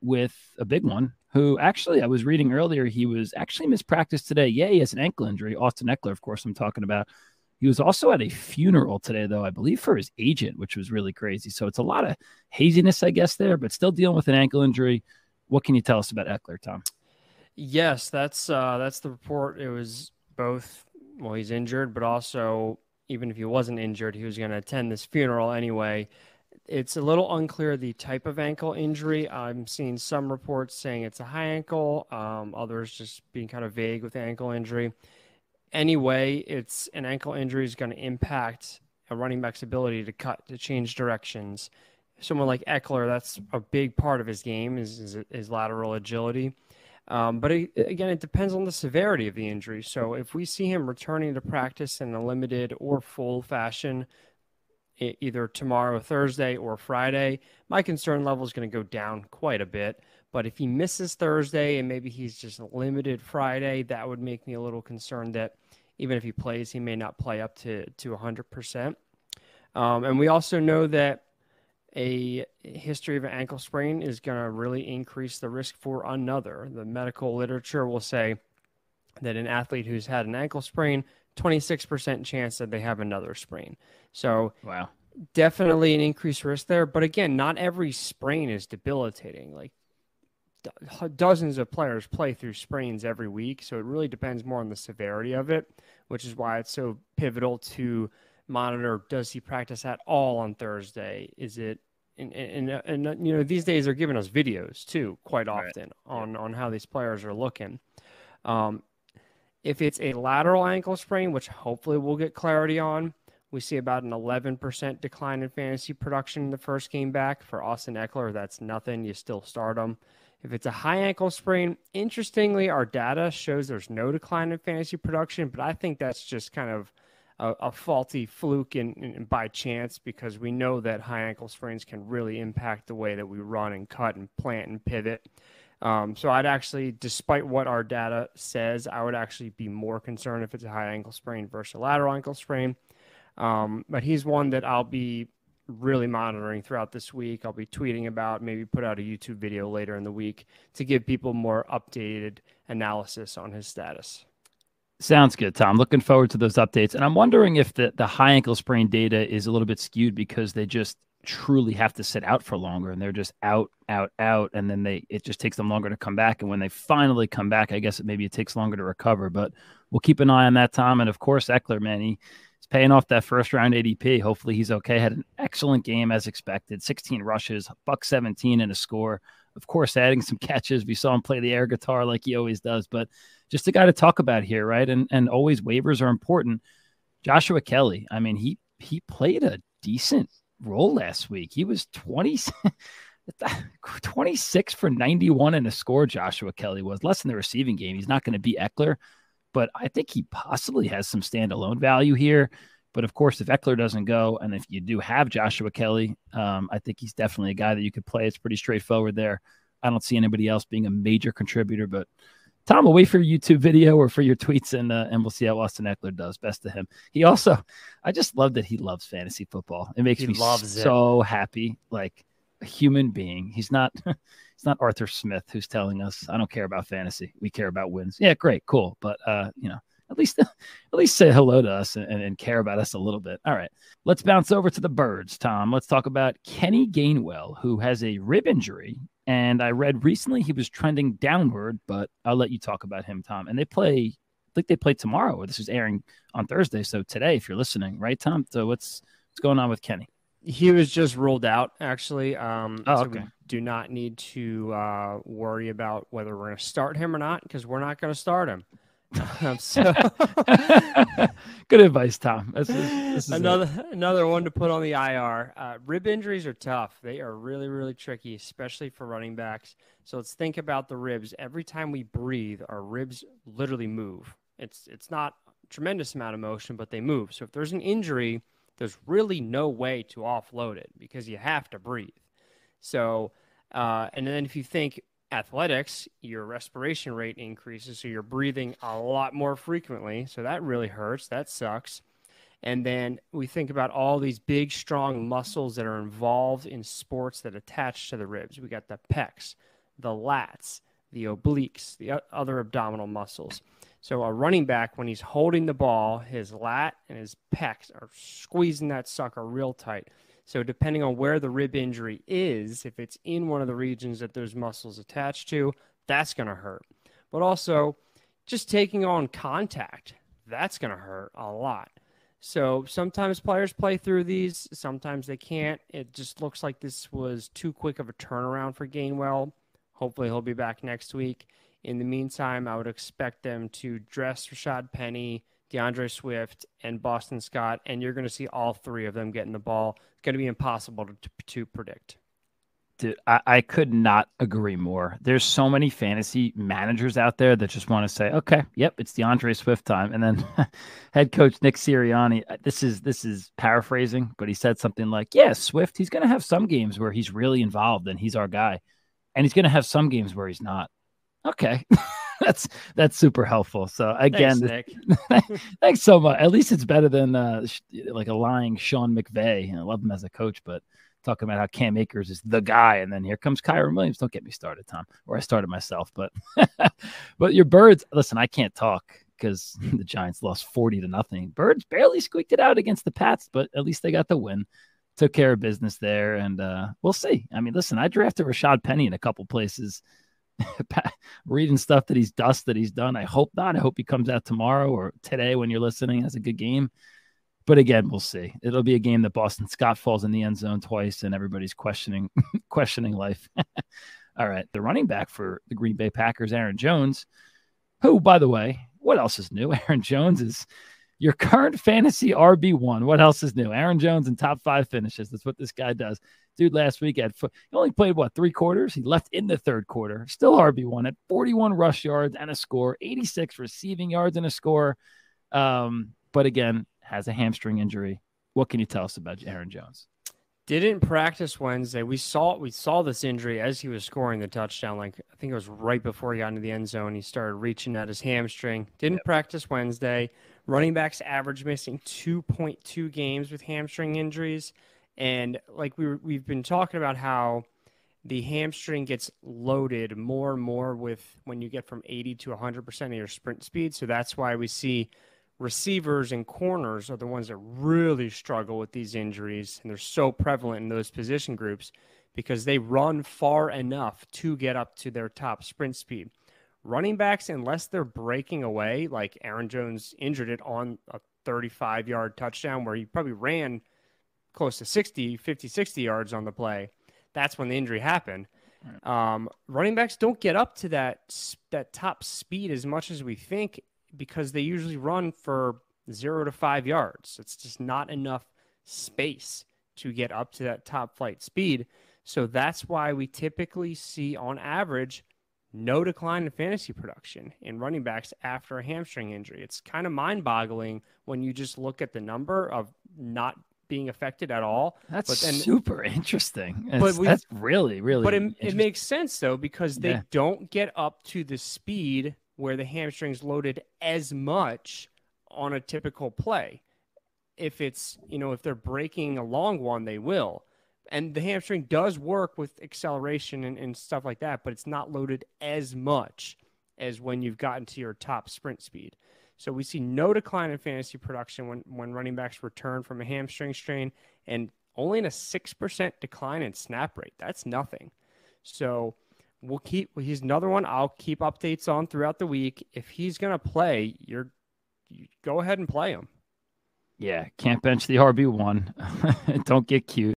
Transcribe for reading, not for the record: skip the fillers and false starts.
with a big one who actually I was reading earlier. He was actually mispracticed today. Yeah, he has an ankle injury. Austin Eckler, of course, I'm talking about. He was also at a funeral today, though, I believe for his agent, which was really crazy. So it's a lot of haziness, I guess, there, but still dealing with an ankle injury. What can you tell us about Eckler, Tom? Yes, that's the report. It was both, well, he's injured, but also even if he wasn't injured, he was going to attend this funeral anyway. It's a little unclear the type of ankle injury. I'm seeing some reports saying it's a high ankle, others just being kind of vague with the ankle injury. Anyway, it's an ankle injury is going to impact a running back's ability to cut, to change directions. Someone like Eckler, that's a big part of his game is lateral agility. Again, it depends on the severity of the injury. So if we see him returning to practice in a limited or full fashion, either tomorrow, Thursday, or Friday, my concern level is going to go down quite a bit. But if he misses Thursday and maybe he's just limited Friday, that would make me a little concerned that even if he plays, he may not play up to 100%. And we also know that a history of an ankle sprain is going to really increase the risk for another. The medical literature will say that an athlete who's had an ankle sprain, 26% chance that they have another sprain. So Wow. definitely an increased risk there. But again, not every sprain is debilitating. Like dozens of players play through sprains every week. So it really depends more on the severity of it, which is why it's so pivotal to monitor, does he practice at all on Thursday? Is it and you know, these days they're giving us videos too quite often on how these players are looking. Um, if it's a lateral ankle sprain, which hopefully we'll get clarity on, we see about an 11% decline in fantasy production in the first game back. For Austin Eckler, that's nothing. You still start him. If it's a high ankle sprain, interestingly, our data shows there's no decline in fantasy production, but I think that's just kind of a faulty fluke and by chance, because we know that high ankle sprains can really impact the way that we run and cut and plant and pivot. So I'd actually, despite what our data says, I would actually be more concerned if it's a high ankle sprain versus a lateral ankle sprain. But he's one that I'll be really monitoring throughout this week. I'll be tweeting about, maybe put out a YouTube video later in the week to give people more updated analysis on his status. Sounds good, Tom. Looking forward to those updates. And I'm wondering if the high ankle sprain data is a little bit skewed because they just truly have to sit out for longer and they're just out, out, out. And then it just takes them longer to come back. And when they finally come back, I guess maybe it takes longer to recover. But we'll keep an eye on that, Tom. And of course, Eckler, man, he's paying off that first round ADP. Hopefully he's okay. Had an excellent game as expected. 16 rushes, buck 17 and a score. Of course, adding some catches. We saw him play the air guitar like he always does. But just a guy to talk about here, right? And always waivers are important. Joshua Kelly, I mean, he played a decent role last week. He was 26 for 91 and a score. Joshua Kelly was less in the receiving game. He's not going to be Eckler, but I think he possibly has some standalone value here. But of course, if Eckler doesn't go, and if you do have Joshua Kelly, I think he's definitely a guy that you could play. It's pretty straightforward there. I don't see anybody else being a major contributor, but Tom, we'll wait for your YouTube video or for your tweets, and we'll see how Austin Eckler does. Best to him. He also, I just love that he loves fantasy football. It makes me so happy, like a human being. He's not Arthur Smith who's telling us, I don't care about fantasy. We care about wins. Yeah, great, cool. But, at least say hello to us and care about us a little bit. All right, let's bounce over to the birds, Tom. Let's talk about Kenny Gainwell, who has a rib injury. And I read recently he was trending downward, but I'll let you talk about him, Tom. And I think they play tomorrow. This is airing on Thursday. So today, if you're listening, right, Tom? So what's going on with Kenny? He was just ruled out, actually. So we do not need to worry about whether we're going to start him or not, because we're not going to start him. Good advice, Tom. This is another one to put on the IR. Rib injuries are tough. They are really, really tricky, especially for running backs. So let's think about the ribs. Every time we breathe, our ribs literally move. It's not a tremendous amount of motion, but they move. So if there's an injury, there's really no way to offload it because you have to breathe. So, and then if you think athletics, your respiration rate increases, so you're breathing a lot more frequently. So that really hurts. That sucks. And then we think about all these big, strong muscles that are involved in sports that attach to the ribs. We got the pecs, the lats, the obliques, the other abdominal muscles. So a running back, when he's holding the ball, his lat and his pecs are squeezing that sucker real tight. So depending on where the rib injury is, if it's in one of the regions that those muscles attached to, that's going to hurt. But also, just taking on contact, that's going to hurt a lot. So sometimes players play through these, sometimes they can't. It just looks like this was too quick of a turnaround for Gainwell. Hopefully he'll be back next week. In the meantime, I would expect them to dress Rashad Penny, DeAndre Swift, and Boston Scott, and you're going to see all three of them getting the ball. It's going to be impossible to predict. Dude, I could not agree more. There's so many fantasy managers out there that just want to say, okay, yep, it's DeAndre Swift time. And then head coach Nick Sirianni, this is paraphrasing, but he said something like, yeah, Swift, he's going to have some games where he's really involved and he's our guy. And he's going to have some games where he's not. Okay. that's super helpful. So again, thanks, Nick. Thanks so much. At least it's better than like a lying Sean McVay. I love him as a coach, but talking about how Cam Akers is the guy, and then here comes Kyron Williams. Don't get me started, Tom. Or I started myself, but but your Birds. Listen, I can't talk because the Giants lost 40-0. Birds barely squeaked it out against the Pats, but at least they got the win. Took care of business there, and we'll see. I mean, listen, I drafted Rashad Penny in a couple places. Reading stuff that he's done. I hope not. I hope he comes out tomorrow or today when you're listening, has a good game. But again, we'll see. It'll be a game that Boston Scott falls in the end zone twice and everybody's questioning life. All right. The running back for the Green Bay Packers, Aaron Jones, who, by the way, what else is new? Aaron Jones is your current fantasy RB1. What else is new? Aaron Jones in top 5 finishes. That's what this guy does. Dude, last week he only played, 3 quarters? He left in the third quarter. Still RB1 at 41 rush yards and a score, 86 receiving yards and a score. But again, has a hamstring injury. What can you tell us about Aaron Jones? Didn't practice Wednesday. We saw this injury as he was scoring the touchdown. Like, I think it was right before he got into the end zone. He started reaching at his hamstring. Didn't practice Wednesday. Running backs average missing 2.2 games with hamstring injuries. And like we've been talking about how the hamstring gets loaded more and more with when you get from 80 to 100% of your sprint speed. So that's why we see receivers and corners are the ones that really struggle with these injuries. And they're so prevalent in those position groups because they run far enough to get up to their top sprint speed. Running backs, unless they're breaking away, like Aaron Jones injured it on a 35-yard touchdown where he probably ran close to 50, 60 yards on the play. That's when the injury happened. Running backs don't get up to that top speed as much as we think because they usually run for 0 to 5 yards. It's just not enough space to get up to that top flight speed. So that's why we typically see on average no decline in fantasy production in running backs after a hamstring injury. It's kind of mind-boggling when you just look at the number of not being affected at all. That's super interesting. That's really, really But it makes sense, though, because they don't get up to the speed where the hamstring's loaded as much on a typical play. If it's, if they're breaking a long one, they will. And the hamstring does work with acceleration and stuff like that, but it's not loaded as much as when you've gotten to your top sprint speed. So we see no decline in fantasy production when running backs return from a hamstring strain and only in a 6% decline in snap rate. That's nothing. So he's another one I'll keep updates on throughout the week. If he's going to play, you go ahead and play him. Yeah, can't bench the RB1. Don't get cute.